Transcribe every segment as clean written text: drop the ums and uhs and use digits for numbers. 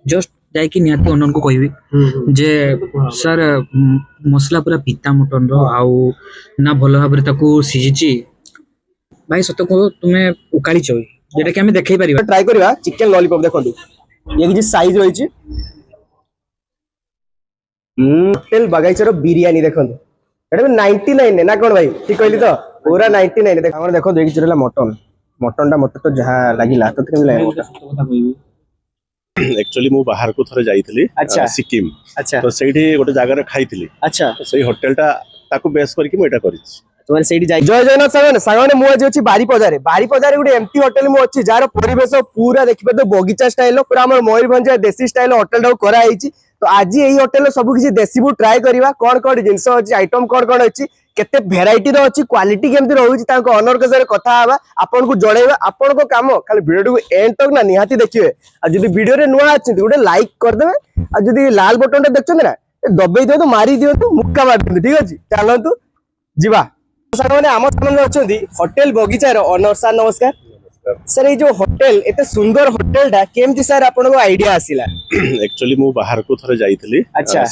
Just जाकि निहाती owner को कहबी जे सर मसला पूरा पिता मटन रो आउ ना भल भाबरे ताकू सिजिची भाई सत को तुमे उकाली चोई जेटा कि हमें देखै परिबा ट्राई करबा चिकन लॉलीपॉप देखंतु ये कि साइज रही छी होटल बगाइचर बिरयानी देखंतु एटा 99 ना कोन भाई ठीक कहली तो पूरा 99 देख हमर देखो देखि चला मटन मटन टा मते तो जहा लागिला तो केम लागे एक्चुअली मु बाहर को थरे जाइथिली सिक्किम अच्छा तो सेठी गोटे जगह रे खाइथिली अच्छा तो सेही होटल टा ताकू बेस करके मु एटा करिछि तुम्हारे सेठी जाई जय जयनाथ सागने मु आज अछि बारीपदारे गुटे एम्प्टी होटल मु अछि जार परिवेश पूरा देखिबे तो बगीचा स्टाइल पूरा हमर मयूरभंज देसी स्टाइल होटल टा करा आइछि तो आज यही होटल सब किसी देसी फूड ट्राई करबा कोन जिंस अछि आइटम कोन अछि केते भेराइटी रो अछि क्वालिटी केमति रहउछि तांको ओनर के सारे कथा आबा आपन को जणैबा आपन को काम खाली वीडियो को एंड तक ना निहाती देखिबे आ जदी वीडियो रे नुआ अछि गुटे लाइक कर देबे आ जदी लाल बटन टा देखछन ना दबेई दियो तो मारी दियो तो मुक्का मार दियो ठीक अछि चलंतु जीवा सर माने आम सामने अछंती होटल बगीचार ओनर सर नमस्कार सर ये जो होटल एते सुंदर होटल टा केमति सर आपन को आईडिया आसिला एक्चुअली मु बाहर को थरे जाइथिली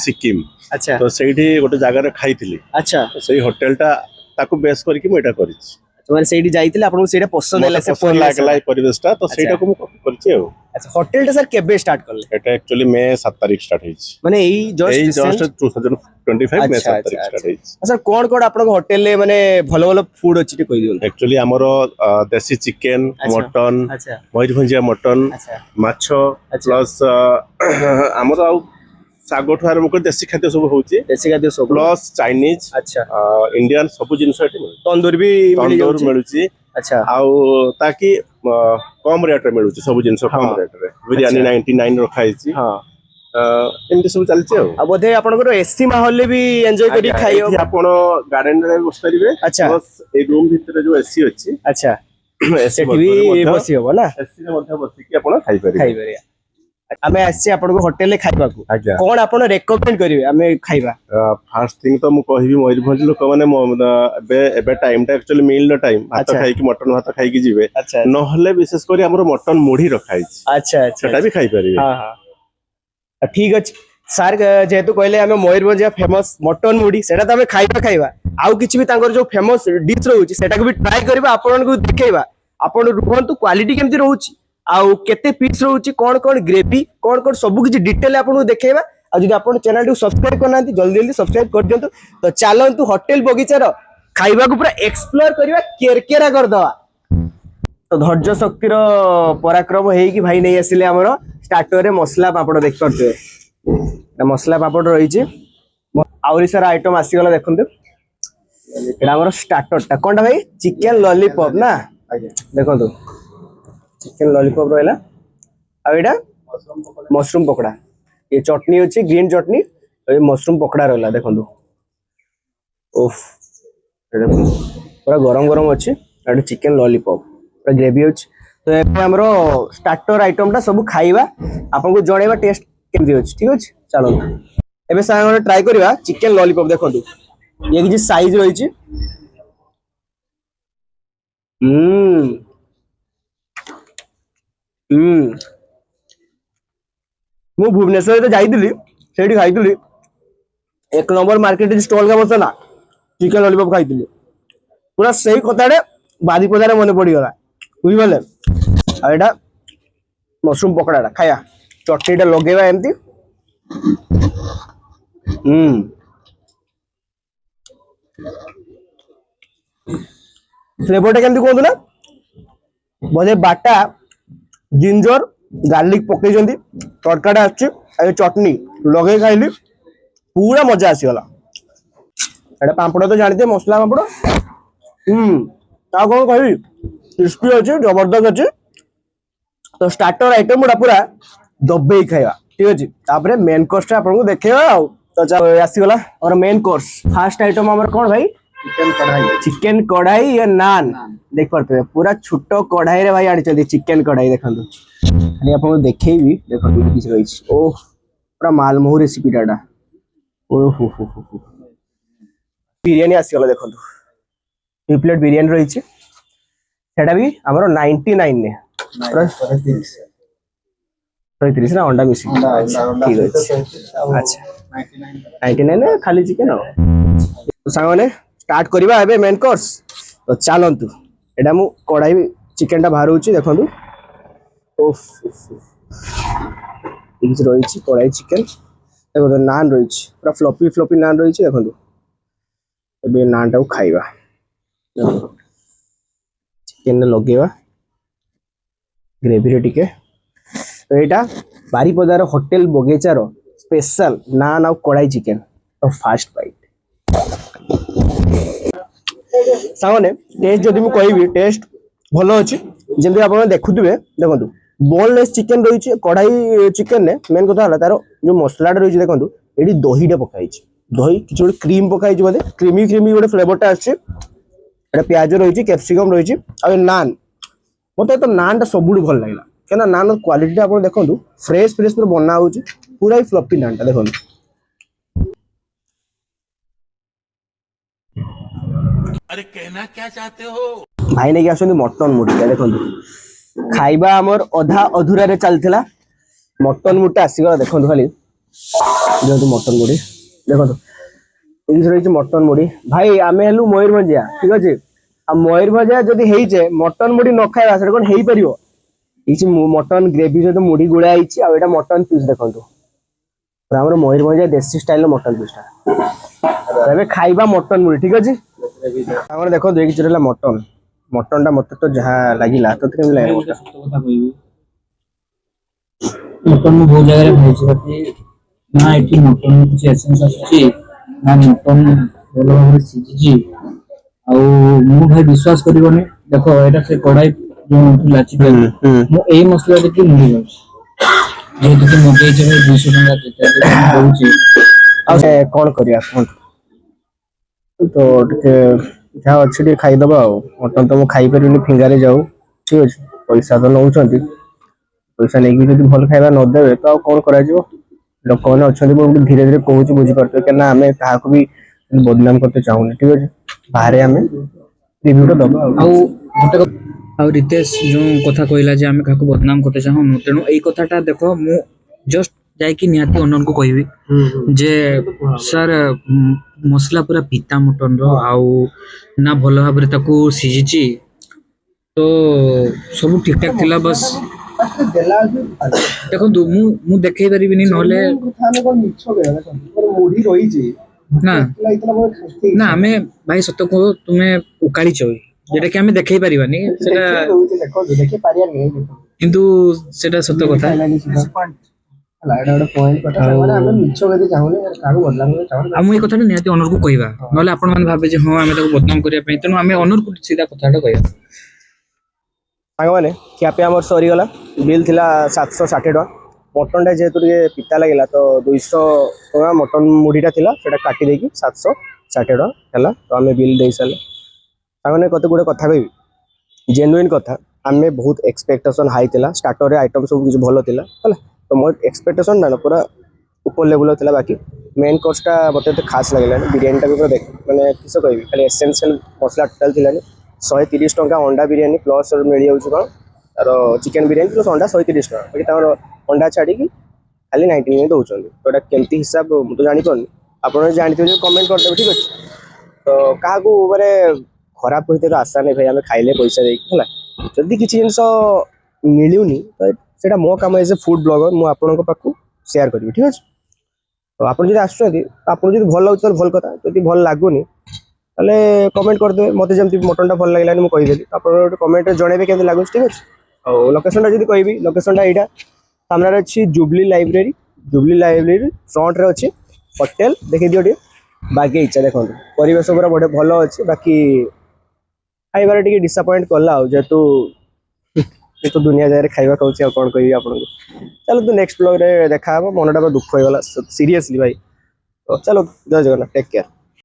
सिक्किम अच्छा तो सेठी गोटे जगह रे खाइथिली अच्छा तो सेही होटल टा ताकू बेस करके मु एटा करिछि तुम्हारे सेठी जाइथिले आपन को सेटा पसंद हैला से पसंद लागला परिवेश टा तो सेटा को मु करिछि आ अच्छा होटल टा सर केबे स्टार्ट करले एटा एक्चुअली मे 7 तारिख स्टार्ट होइछि माने एई जस्ट 2025 मे 7 तारिख स्टार्ट होइछि सर कोन आपन को होटल ले माने भलो भलो फूड अछि ते कहि दियो एक्चुअली हमरो देसी चिकन मटन अच्छा मयूरभंजिया मटन अच्छा माछो प्लस हमरो आ सागोठ आरंभ कर देसी खाद्य सब होउची देसी खाद्य सब प्लस चाइनीज अच्छा इंडियन सब जिंस एठी तंदूर भी मिलुची अच्छा आउ ताकि कम रेट रे मिलुची सब जिंस कम रेट रे बिरयानी 99 रखा हिची हां एमती सब चलची आ बोधे आपन को एसी माहौल ले भी एन्जॉय करी खाइयो आपन गार्डन रे बस परिबे अच्छा प्लस ए रूम भीतर जो एसी अछि अच्छा एसी भी बसी हो ना एसी रे मध्ये बसी कि आपन खाइ परिबे आमे आसी आपन को होटल ले खाइबा को कोन आपन रेकमेंड करिवे आमे खाइबा फर्स्ट थिंग तो मु कहबी मयूरभंज लोक माने एबे टाइम टा एक्चुअली मील नो टाइम भात खाइ कि मटन भात खाइ कि जिवे न हले विशेष करी हमर मटन मुढी रखाइ अच्छा अच्छा सेटा भी खाइ परिबे हां हां ठीक अछि सर जेहेतु कहले आमे मयूरभंज फेमस मटन मुढी सेटा त आमे खाइबा आउ किछि भी तांगर जो फेमस डिश रहउछि सेटा को भी ट्राई करबा आपन को देखेबा आपन रुहंतु क्वालिटी केमति रहउछि आउ केते पीस रहउछि कोन ग्रेवी कोन सब किछि डिटेल आपन को देखेबा आ जदि आपन चैनल को सब्सक्राइब करनांती जल्दी जल्दी सब्सक्राइब कर दियंतु तो चलंतु होटल बगीचार खाइबा को पूरा एक्सप्लोर करबा केरकेरा कर दवा तो धैर्य शक्ति रो पराक्रम हेई कि भाई नै आसिले हमरो स्टार्टर रे मसला पापड़ देख करते मसला पापड़ रही छि आउरी सारा आइटम आसी गला देखंतु एडा हमरो स्टार्टर टा कोनटा भाई चिकन लॉलीपॉप ना देखंतु चिकन लॉलीपॉप रहला आ एडा मशरूम पकोड़ा ये चटनी अछि ग्रीन चटनी ए मशरूम पकोड़ा रहला देखंतु ओफ पूरा गरम गरम अछि एडा चिकन लॉलीपॉप पूरा ग्रेवी अछि तो एपे हमरो स्टार्टर आइटम टा सब खाइबा आपन को जणेबा टेस्ट केमदी अछि ठीक अछि चलो एबे सारा ट्राई करबा चिकन लॉलीपॉप देखंतु ये कि साइज रही छि मु भुवनेश्वर तो जाइदिली सेठी खाइदिली एक नंबर मार्केट स्टॉल का बसना चिकन लॉलीपॉप खाइदिली पूरा सही कथाडे बारीपदारे मने पड़ी गला बुझि गले आ एटा मशरूम पकोड़ा खाया चटनीटा लगेबा एमती फ्लेवरटा केमती कहंतु ना बोधे बाटा जिंजर गार्लिक पकई तड़काटा आछि चटनी लगे खाइली पूरा मजा आसीगला एटा पापड़ तो जानते मसला पापड़ ता कौन कहबी क्रिस्पी अच्छे जबरदस्त अच्छे तो स्टार्टर आइटम गुड़ा पूरा दबे खाइबा ठीक अच्छे तापरे मेन कोर्स टा आपन को देखेबा तो आसीगला और मेन कोर्स फर्स्ट आइटम हमर कोन भाई चिकन कढ़ाई या नान देख पारते पूरा छोटो कढ़ाई रे भाई आनी चिकन कढ़ाई देखंतु खाली आपन देखैबी देखंतु किछ रही ओ पूरा मालमोह रेसिपी डाटा ओ हो बिरयानी आसी गला देखंतु 2 प्लेट बिरयानी रही छि सेटा भी हमरो 99 ने 130 ना अंडा मिसी ठीक अछि अच्छा 99 खाली चिकन तो सांग माने स्टार्ट करबा एबे मेन कोर्स तो चलंतु एडा मु कढ़ाई चिकन टा बाहर होची देखंतु ओफ इज रही कढ़ाई चिकन देखो तो नान रही पूरा फ्लफी फ्लफी नान रही देखो ए नान टाक खाइबा चिकन लगेवा ग्रेवी रे टिके तो यहाँ बारिपदार होटेल बगीचार स्पेशल नान आउ कढ़ाई चिकन तो फास्ट बाइट सामने टेस्ट जदि मुझे टेस्ट भल अच्छी जमी आप देखुवे देखो बोनलेस चिकन रही कढ़ाई चिकन ने मेन कथा है तार जो मसला रही देखो ये दहीटा पकाई दही कि क्रीम पकाई बोधे क्रीमी क्रीमी गोटे फ्लेवरटा आसे प्याज रही कैप्सिकम रही नान मत तो नान टा सब भल लगे क्या नान क्वालिटी आप देखो फ्रेश फ्रेश पूरा बना हो पूरा ही फ्लफी नान टा देखो अरे कहना क्या चाहते हो भाई नहीं आस मटन मुढ़ी देखो खाइबा आमर अधा अधूरा रे चलता मटन मुढ़ी आसीगला देखो खाली जो मटन मुढ़ी देखो रही मटन मुढ़ी भाई आम हेलु मयूरभंजिया ठीक अच्छे आ मयूरभंजिया जदि होइचे मटन मुढ़ी न खाइबा से कौन हो पार मटन ग्रेवी सहित मुढ़ी गुड़ा आटा मटन पीस देखो आम मयूरभंजिया देसी स्टाइल मटन पीसटा खाइबा मटन मुढ़ी ठीक अच्छे देखो देखिए मटन मटन टा मत तो जहाँ लगिला तो मटन में बहुत जगह खाई ना ये मटन में कुछ एसेंस आसुची ना मटन भल भाव सीझी आउ भाई विश्वास करबनी देखो एटा से कढ़ाई जो लाची मु एई मसला देखि मुड़ी गई जे तो मगै जे 200 टका देते कौन करिया तो जहाँ अच्छे खाईदब मटन तो मुझे खाई फिंगारे जाऊ ठीक अच्छे पैसा तो नौ पैसा नहीं कि भल खाଇବା नदेवे तो कौन करा लोक मैंने अच्छा धीरे धीरे कहूँ बुझीपार क्या आम क्या भी बदनाम करते चाहूनी ठीक अच्छे बाहर आम रिव्यूटा दबा रितेश जो कथा कहला जे आमे काको बदनाम करते चाहू तेणु एई कथाटा देखो मु जस्ट जाइकी निहाती ओनर को कहबी जे सर मसला पूरा पिता मटन रो आउ ना भल भाव ताकू सीझी तो सब ठीक ठाक थिला बस देखो मु देखै परिबिनी नहले ना ना आमे भाई सत को तुमे उकाली चोई जेटा कि हमें देखै परिबानी सेटा किंतु सेटा सत्य कथा आम ये कथा निहाती ओनर को कहवा ना आपण मैंने भावे जे हाँ आम बदनाम करने तेणु आम ओनर को सीधा कथाटा कहवा मैंने ଖିଆପିଆ ଆମର ସରିଗଲା ବିଲ୍ ଥିଲା 760 ଟଙ୍କା ମଟନଟା ଯେହେତୁ ଟିକେ ପିତା ଲାଗିଲା ତ 200 ଟଙ୍କା ମଟନ ମୁଢ଼ିଟା ଥିଲା ସେଟା କାଟି ଦେଇକି 760 ଟଙ୍କା ହେଲା ତ ଆମେ ବିଲ୍ ଦେଇ ସାରିଲେ ତାମାନେ କତେ ଗୁଡ଼େ କଥା କହିବି ଜେନୁଇନ୍ କଥା ଆମେ ବହୁତ ଏକ୍ସପେକ୍ଟେସନ୍ ହାଇ ଥିଲା ଷ୍ଟାର୍ଟରରେ ଆଇଟମ୍ ସବୁ କିଛି ଭଲ ଥିଲା ହେଲା ତ ମୋର ଏକ୍ସପେକ୍ଟେସନ୍ ନା ପୁରା ଉପର ଲେଭେଲର ଥିଲା ବାକି मेन कोर्सटा मत खास लगे बिरियानीटा भी पूरा मैंने किस कह खाली एसेंशियल मसला टोटाल थी 130 टंका अंडा बिरियानी प्लस मिल जाऊँ कौन तार चिकेन बिरियानी प्लस अंडा 130 टका बाकी तार अंडा छाड़ी खाली 99 दौरान तो केमती हिसाब मुझे तो जापानी आप जानते कमेंट करदेवे ठीक अच्छे तो क्या माने खराब कहते तो आशा नहीं भाई आम खाइले पैसा देना जदि किसी जिन मिलूनी तो सेटा मो काम एज ए फूड ब्लॉगर मुझे आपको पाखु शेयर करी ठीक अच्छे तो आप भल लगे तो भल कथा जब भल लगुनि कमेंट करदे मत जमी मटनटा भल लगे मुझे कहीदेली आप कमेंट जनइबे केमती लगुच ठीक अच्छे और लोकेशन जब कहि लोकेशन यहाँ सामने अच्छी जुबली लाइब्रेरी फ्रंट रे अच्छी होटेल देखी दियो टे बागीचा देखो परिवेश पूरा बढ़िया भल अच्छे बाकी खाइबार टे डिसअपॉइंट कला जेहेतु तो दुनिया जगह खाଇବା खाऊँ कौन कह आपको चलो तो नेक्स्ट ब्लॉग रे देखा मनटा दुख हो गला सीरियसली भाई तो चलो जय जगन्नाथ टेक केयर।